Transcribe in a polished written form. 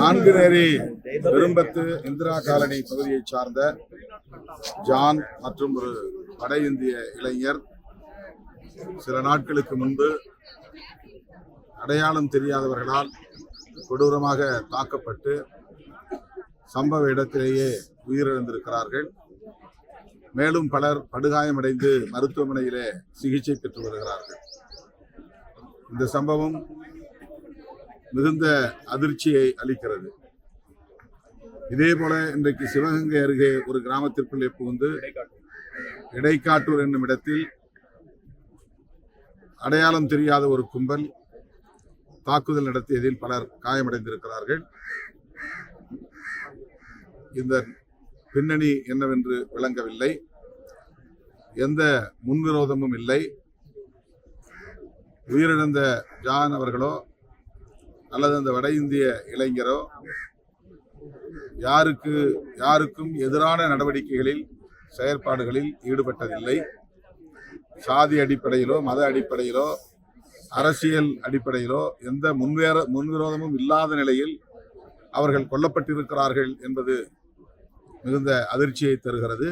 Nanguneri Perumpathu Indira colony பகுதியைச் சார்ந்த John மற்றும் ஒரு வட இந்திய இளைஞர் சில நாட்களுக்கு முன்பு அடையாளம் தெரியாதவர்களால் கொடூரமாக தாக்கப்பட்டு சம்பவ இடத்திலேயே உயிரிழந்திருக்கிறார்கள். மேலும் பலர் படுகாயமடைந்து மருத்துவமனையிலே சிகிச்சை பெற்று வருகிறார்கள். இந்த சம்பவம் மிகுந்த அதிர்ச்சியை அளிக்கிறது. இதேபோல இன்றைக்கு சிவகங்கை அருகே ஒரு கிராமத்திற்குள்ளே புகுந்து இடைக்காட்டூர் என்னும் இடத்தில் அடையாளம் தெரியாத ஒரு கும்பல் தாக்குதல் நடத்தியதில் பலர் காயமடைந்திருக்கிறார்கள். இந்த பின்னணி என்னவென்று விளங்கவில்லை. எந்த முன்விரோதமும் இல்லை. உயிரிழந்த ஜான் அவர்களோ அல்லது அந்த வட இந்திய இளைஞரோ யாருக்கும் எதிரான நடவடிக்கைகளில் செயற்பாடுகளில் ஈடுபட்டதில்லை. சாதி அடிப்படையிலோ மத அடிப்படையிலோ அரசியல் அடிப்படையிலோ எந்த முன்விரோதமும் இல்லாத நிலையில் அவர்கள் கொல்லப்பட்டிருக்கிறார்கள் என்பது மிகுந்த அதிர்ச்சியை தருகிறது.